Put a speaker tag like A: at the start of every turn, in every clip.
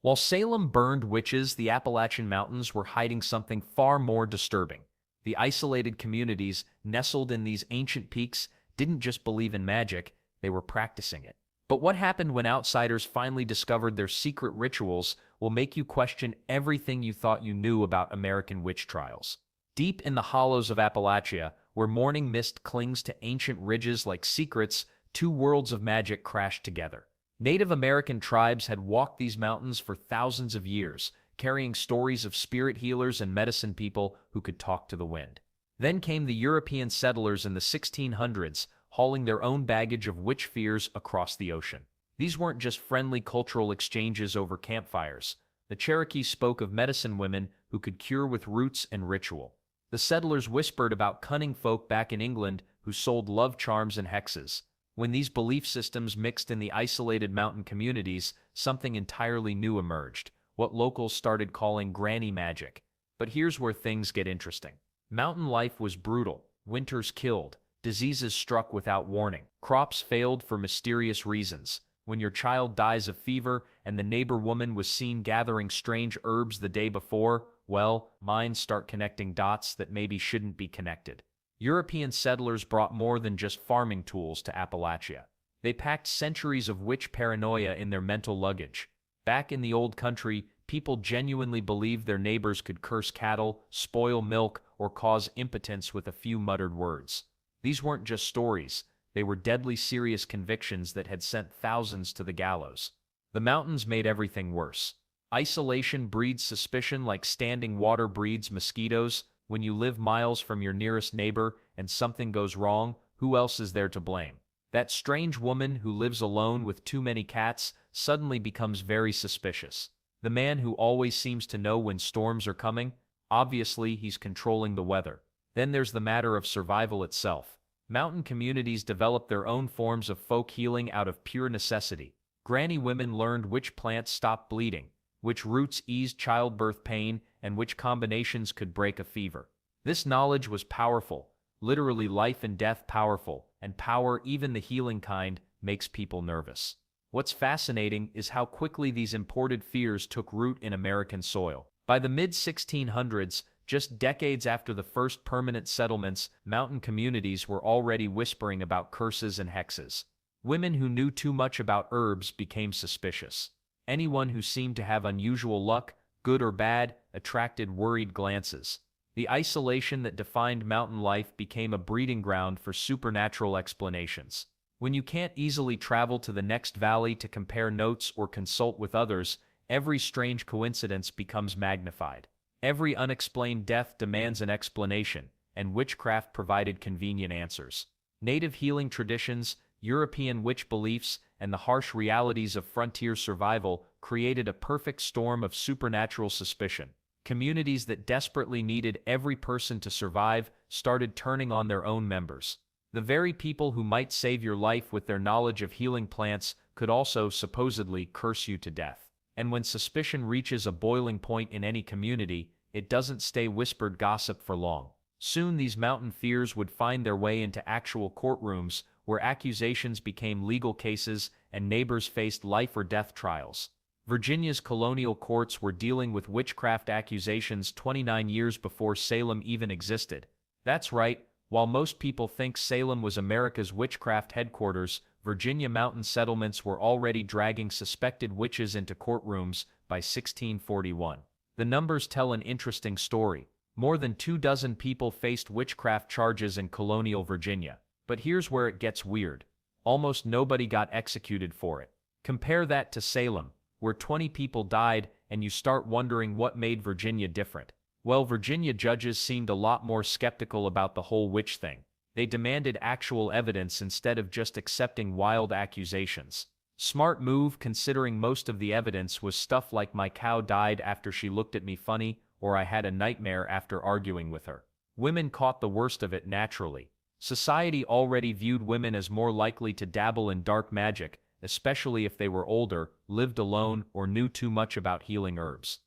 A: While Salem burned witches, the Appalachian Mountains were hiding something far more disturbing. The isolated communities nestled in these ancient peaks didn't just believe in magic, they were practicing it. But what happened when outsiders finally discovered their secret rituals will make you question everything you thought you knew about American witch trials. Deep in the hollows of Appalachia, where morning mist clings to ancient ridges like secrets, two worlds of magic crashed together. Native American tribes had walked these mountains for thousands of years, carrying stories of spirit healers and medicine people who could talk to the wind. Then came the European settlers in the 1600s, hauling their own baggage of witch fears across the ocean. These weren't just friendly cultural exchanges over campfires. The Cherokees spoke of medicine women who could cure with roots and ritual. The settlers whispered about cunning folk back in England who sold love charms and hexes. When these belief systems mixed in the isolated mountain communities, something entirely new emerged, what locals started calling granny magic. But here's where things get interesting. Mountain life was brutal. Winters killed. Diseases struck without warning. Crops failed for mysterious reasons. When your child dies of fever and the neighbor woman was seen gathering strange herbs the day before, well, minds start connecting dots that maybe shouldn't be connected. European settlers brought more than just farming tools to Appalachia. They packed centuries of witch paranoia in their mental luggage. Back in the old country, people genuinely believed their neighbors could curse cattle, spoil milk, or cause impotence with a few muttered words. These weren't just stories, they were deadly serious convictions that had sent thousands to the gallows. The mountains made everything worse. Isolation breeds suspicion like standing water breeds mosquitoes. When you live miles from your nearest neighbor and something goes wrong, who else is there to blame? That strange woman who lives alone with too many cats suddenly becomes very suspicious. The man who always seems to know when storms are coming, obviously he's controlling the weather. Then there's the matter of survival itself. Mountain communities developed their own forms of folk healing out of pure necessity. Granny women learned which plants stopped bleeding, which roots eased childbirth pain, and which combinations could break a fever. This knowledge was powerful, literally life and death powerful, and power, even the healing kind, makes people nervous. What's fascinating is how quickly these imported fears took root in American soil. By the mid-1600s, just decades after the first permanent settlements, mountain communities were already whispering about curses and hexes. Women who knew too much about herbs became suspicious. Anyone who seemed to have unusual luck, good or bad, attracted worried glances. The isolation that defined mountain life became a breeding ground for supernatural explanations. When you can't easily travel to the next valley to compare notes or consult with others, every strange coincidence becomes magnified. Every unexplained death demands an explanation, and witchcraft provided convenient answers. Native healing traditions, European witch beliefs, and the harsh realities of frontier survival created a perfect storm of supernatural suspicion. Communities that desperately needed every person to survive started turning on their own members. The very people who might save your life with their knowledge of healing plants could also supposedly curse you to death. And when suspicion reaches a boiling point in any community, it doesn't stay whispered gossip for long. Soon these mountain fears would find their way into actual courtrooms, where accusations became legal cases and neighbors faced life or death trials. Virginia's colonial courts were dealing with witchcraft accusations 29 years before Salem even existed. That's right, while most people think Salem was America's witchcraft headquarters, Virginia mountain settlements were already dragging suspected witches into courtrooms by 1641. The numbers tell an interesting story. More than 24 people faced witchcraft charges in colonial Virginia. But here's where it gets weird. Almost nobody got executed for it. Compare that to Salem, where 20 people died, and you start wondering what made Virginia different. Well, Virginia judges seemed a lot more skeptical about the whole witch thing. They demanded actual evidence instead of just accepting wild accusations. Smart move, considering most of the evidence was stuff like my cow died after she looked at me funny, or I had a nightmare after arguing with her. Women caught the worst of it naturally. Society already viewed women as more likely to dabble in dark magic, especially if they were older, lived alone, or knew too much about healing herbs.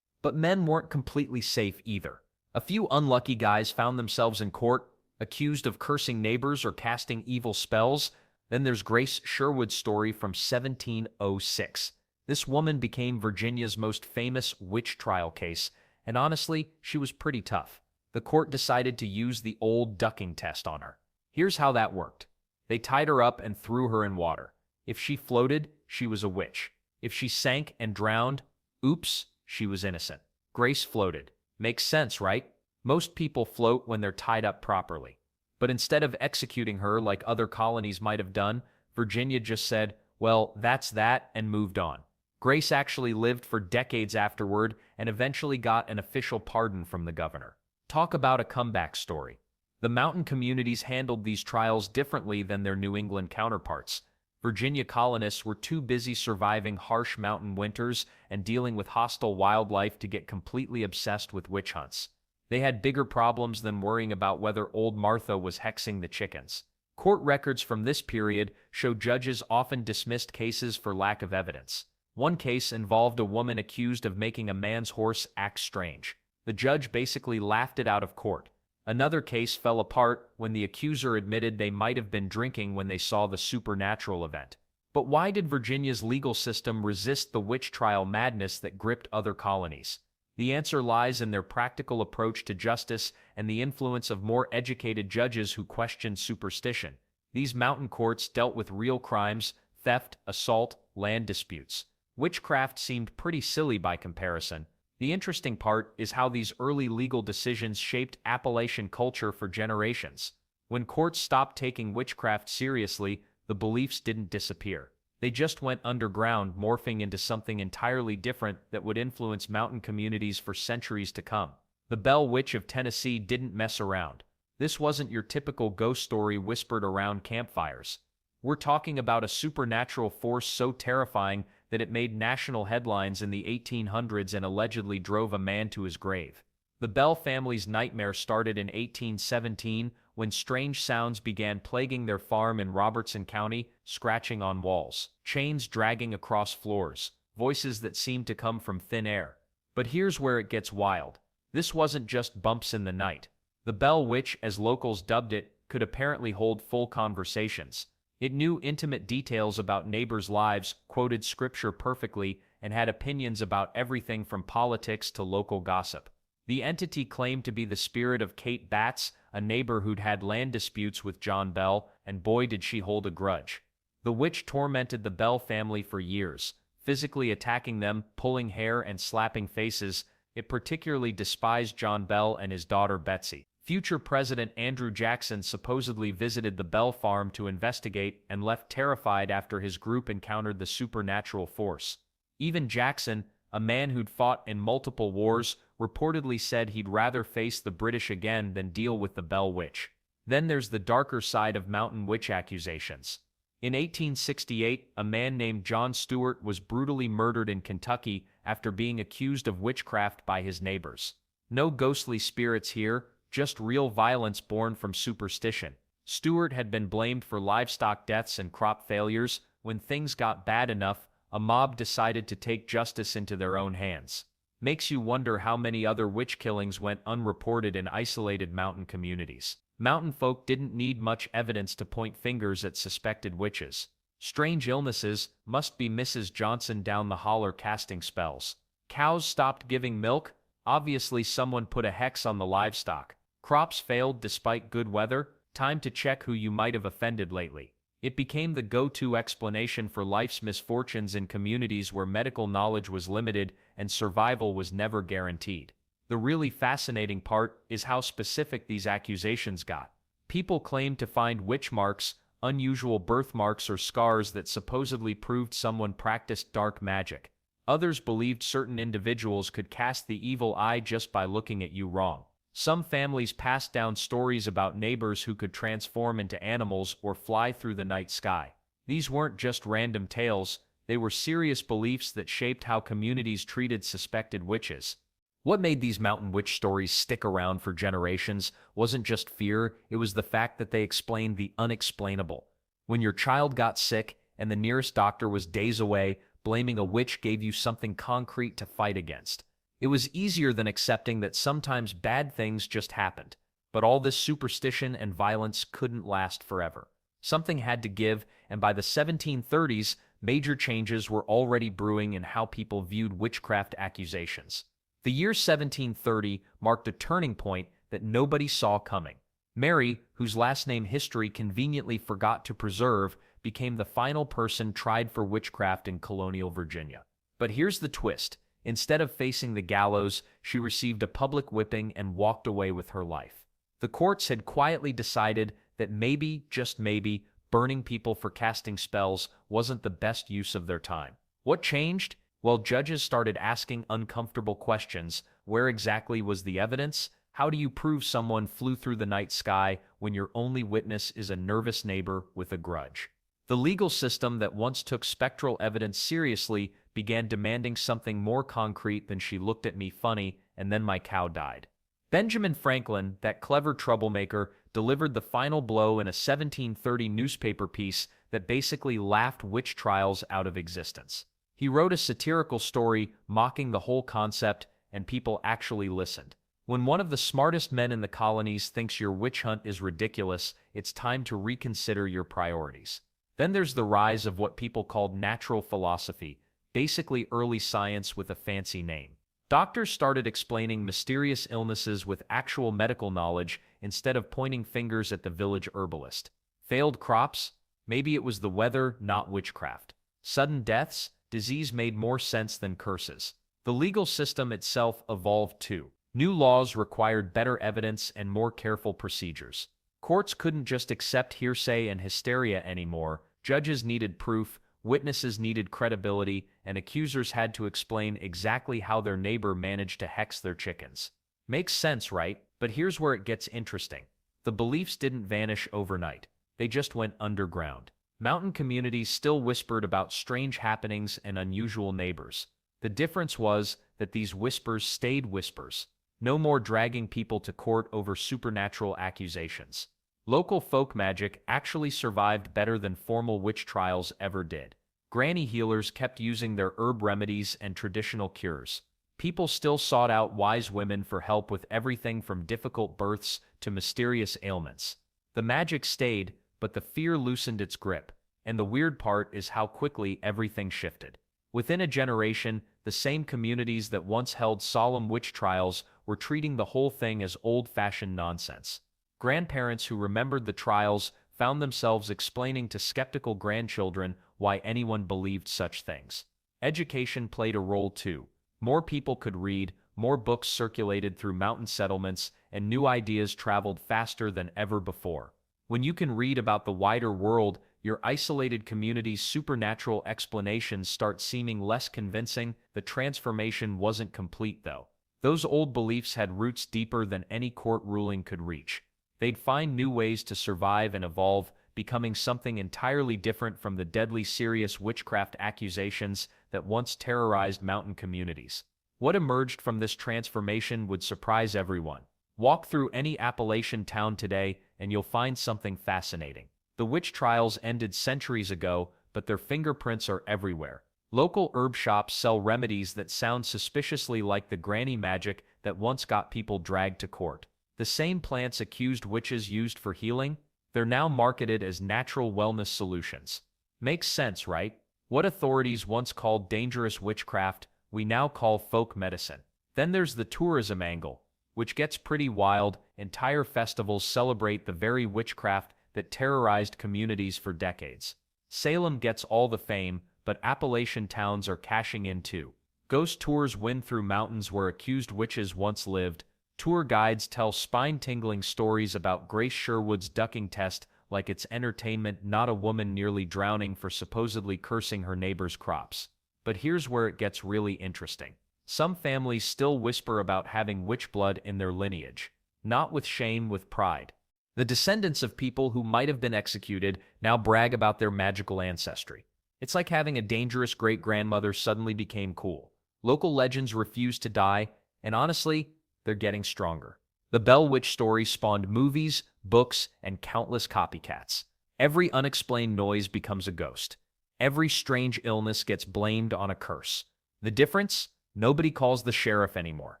A: But men weren't completely safe either. A few unlucky guys found themselves in court, accused of cursing neighbors or casting evil spells. Then there's Grace Sherwood's story from 1706. This woman became Virginia's most famous witch trial case, and honestly, she was pretty tough. The court decided to use the old ducking test on her. Here's how that worked. They tied her up and threw her in water. If she floated, she was a witch. If she sank and drowned, oops, she was innocent. Grace floated. Makes sense, right? Most people float when they're tied up properly. But instead of executing her like other colonies might have done, Virginia just said, well, that's that, and moved on. Grace actually lived for decades afterward and eventually got an official pardon from the governor. Talk about a comeback story. The mountain communities handled these trials differently than their New England counterparts. Virginia colonists were too busy surviving harsh mountain winters and dealing with hostile wildlife to get completely obsessed with witch hunts. They had bigger problems than worrying about whether old Martha was hexing the chickens. Court records from this period show judges often dismissed cases for lack of evidence. One case involved a woman accused of making a man's horse act strange. The judge basically laughed it out of court. Another case fell apart when the accuser admitted they might have been drinking when they saw the supernatural event. But why did Virginia's legal system resist the witch trial madness that gripped other colonies? The answer lies in their practical approach to justice and the influence of more educated judges who questioned superstition. These mountain courts dealt with real crimes, theft, assault, land disputes. Witchcraft seemed pretty silly by comparison. The interesting part is how these early legal decisions shaped Appalachian culture for generations. When courts stopped taking witchcraft seriously, the beliefs didn't disappear. They just went underground, morphing into something entirely different that would influence mountain communities for centuries to come. The Bell Witch of Tennessee didn't mess around. This wasn't your typical ghost story whispered around campfires. We're talking about a supernatural force so terrifying that it made national headlines in the 1800s and allegedly drove a man to his grave. The Bell family's nightmare started in 1817 when strange sounds began plaguing their farm in Robertson County, scratching on walls, chains dragging across floors, voices that seemed to come from thin air. But here's where it gets wild. This wasn't just bumps in the night. The Bell Witch, as locals dubbed it, could apparently hold full conversations. It knew intimate details about neighbors' lives, quoted scripture perfectly, and had opinions about everything from politics to local gossip. The entity claimed to be the spirit of Kate Batts, a neighbor who'd had land disputes with John Bell, and boy did she hold a grudge. The witch tormented the Bell family for years, physically attacking them, pulling hair and slapping faces. It particularly despised John Bell and his daughter Betsy. Future President Andrew Jackson supposedly visited the Bell farm to investigate and left terrified after his group encountered the supernatural force. Even Jackson, a man who'd fought in multiple wars, reportedly said he'd rather face the British again than deal with the Bell Witch. Then there's the darker side of mountain witch accusations. In 1868, a man named John Stewart was brutally murdered in Kentucky after being accused of witchcraft by his neighbors. No ghostly spirits here, just real violence born from superstition. Stewart had been blamed for livestock deaths and crop failures. When things got bad enough, a mob decided to take justice into their own hands. Makes you wonder how many other witch killings went unreported in isolated mountain communities. Mountain folk didn't need much evidence to point fingers at suspected witches. Strange illnesses, must be Mrs. Johnson down the holler casting spells. Cows stopped giving milk, obviously someone put a hex on the livestock. Crops failed despite good weather, time to check who you might have offended lately. It became the go-to explanation for life's misfortunes in communities where medical knowledge was limited and survival was never guaranteed. The really fascinating part is how specific these accusations got. People claimed to find witch marks, unusual birthmarks or scars that supposedly proved someone practiced dark magic. Others believed certain individuals could cast the evil eye just by looking at you wrong. Some families passed down stories about neighbors who could transform into animals or fly through the night sky. These weren't just random tales, they were serious beliefs that shaped how communities treated suspected witches. What made these mountain witch stories stick around for generations wasn't just fear, it was the fact that they explained the unexplainable. When your child got sick and the nearest doctor was days away, blaming a witch gave you something concrete to fight against. It was easier than accepting that sometimes bad things just happened. But all this superstition and violence couldn't last forever. Something had to give, and by the 1730s, major changes were already brewing in how people viewed witchcraft accusations. The year 1730 marked a turning point that nobody saw coming. Mary, whose last name history conveniently forgot to preserve, became the final person tried for witchcraft in colonial Virginia. But here's the twist. Instead of facing the gallows, she received a public whipping and walked away with her life. The courts had quietly decided that maybe, just maybe, burning people for casting spells wasn't the best use of their time. What changed? Well, judges started asking uncomfortable questions. Where exactly was the evidence? How do you prove someone flew through the night sky when your only witness is a nervous neighbor with a grudge? The legal system that once took spectral evidence seriously began demanding something more concrete than "she looked at me funny and then my cow died." Benjamin Franklin, that clever troublemaker, delivered the final blow in a 1730 newspaper piece that basically laughed witch trials out of existence. He wrote a satirical story mocking the whole concept, and people actually listened. When one of the smartest men in the colonies thinks your witch hunt is ridiculous, it's time to reconsider your priorities. Then there's the rise of what people called natural philosophy, basically early science with a fancy name. Doctors started explaining mysterious illnesses with actual medical knowledge instead of pointing fingers at the village herbalist. Failed crops? Maybe it was the weather, not witchcraft. Sudden deaths? Disease made more sense than curses. The legal system itself evolved too. New laws required better evidence and more careful procedures. Courts couldn't just accept hearsay and hysteria anymore. Judges needed proof, witnesses needed credibility, and accusers had to explain exactly how their neighbor managed to hex their chickens. Makes sense, right? But here's where it gets interesting. The beliefs didn't vanish overnight. They just went underground. Mountain communities still whispered about strange happenings and unusual neighbors. The difference was that these whispers stayed whispers. No more dragging people to court over supernatural accusations. Local folk magic actually survived better than formal witch trials ever did. Granny healers kept using their herb remedies and traditional cures. People still sought out wise women for help with everything from difficult births to mysterious ailments. The magic stayed, but the fear loosened its grip, and the weird part is how quickly everything shifted. Within a generation, the same communities that once held solemn witch trials were treating the whole thing as old-fashioned nonsense. Grandparents who remembered the trials found themselves explaining to skeptical grandchildren why anyone believed such things. Education played a role too. More people could read, more books circulated through mountain settlements, and new ideas traveled faster than ever before. When you can read about the wider world, your isolated community's supernatural explanations start seeming less convincing. The transformation wasn't complete, though. Those old beliefs had roots deeper than any court ruling could reach. They'd find new ways to survive and evolve, becoming something entirely different from the deadly serious witchcraft accusations that once terrorized mountain communities. What emerged from this transformation would surprise everyone. Walk through any Appalachian town today and you'll find something fascinating. The witch trials ended centuries ago, but their fingerprints are everywhere. Local herb shops sell remedies that sound suspiciously like the granny magic that once got people dragged to court. The same plants accused witches used for healing, they're now marketed as natural wellness solutions. Makes sense, right? What authorities once called dangerous witchcraft, we now call folk medicine. Then there's the tourism angle, which gets pretty wild. Entire festivals celebrate the very witchcraft that terrorized communities for decades. Salem gets all the fame, but Appalachian towns are cashing in too. Ghost tours wind through mountains where accused witches once lived. Tour guides tell spine-tingling stories about Grace Sherwood's ducking test like it's entertainment, not a woman nearly drowning for supposedly cursing her neighbor's crops. But here's where it gets really interesting. Some families still whisper about having witch blood in their lineage. Not with shame, with pride. The descendants of people who might have been executed now brag about their magical ancestry. It's like having a dangerous great-grandmother suddenly became cool. Local legends refuse to die, and honestly, they're getting stronger. The Bell Witch story spawned movies, books, and countless copycats. Every unexplained noise becomes a ghost. Every strange illness gets blamed on a curse. The difference? Nobody calls the sheriff anymore.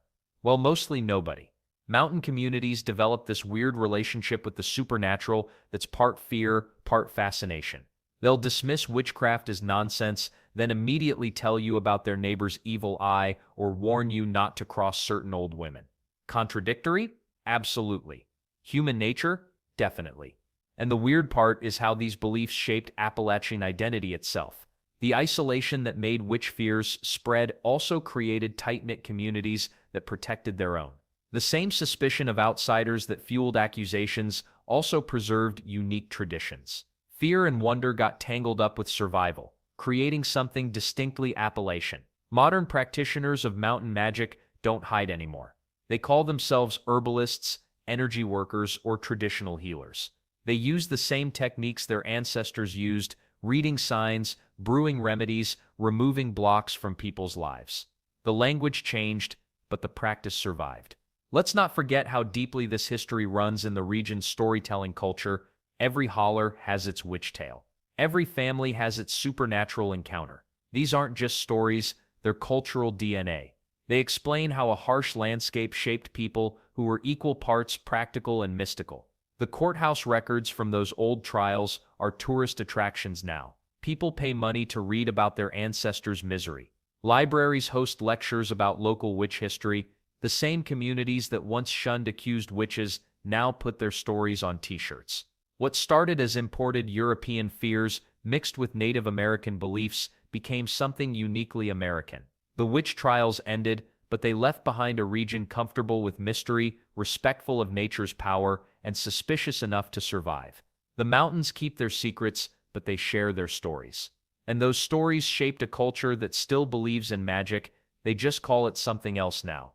A: Well, mostly nobody. Mountain communities develop this weird relationship with the supernatural that's part fear, part fascination. They'll dismiss witchcraft as nonsense, then immediately tell you about their neighbor's evil eye or warn you not to cross certain old women. Contradictory? Absolutely. Human nature? Definitely. And the weird part is how these beliefs shaped Appalachian identity itself. The isolation that made witch fears spread also created tight-knit communities that protected their own. The same suspicion of outsiders that fueled accusations also preserved unique traditions. Fear and wonder got tangled up with survival, creating something distinctly Appalachian. Modern practitioners of mountain magic don't hide anymore. They call themselves herbalists, energy workers, or traditional healers. They use the same techniques their ancestors used, reading signs, brewing remedies, removing blocks from people's lives. The language changed, but the practice survived. Let's not forget how deeply this history runs in the region's storytelling culture. Every holler has its witch tale. Every family has its supernatural encounter. These aren't just stories, they're cultural DNA. They explain how a harsh landscape shaped people who were equal parts practical and mystical. The courthouse records from those old trials are tourist attractions now. People pay money to read about their ancestors' misery. Libraries host lectures about local witch history. The same communities that once shunned accused witches now put their stories on t-shirts. What started as imported European fears mixed with Native American beliefs became something uniquely American. The witch trials ended, but they left behind a region comfortable with mystery, respectful of nature's power, and suspicious enough to survive. The mountains keep their secrets, but they share their stories. And those stories shaped a culture that still believes in magic. They just call it something else now.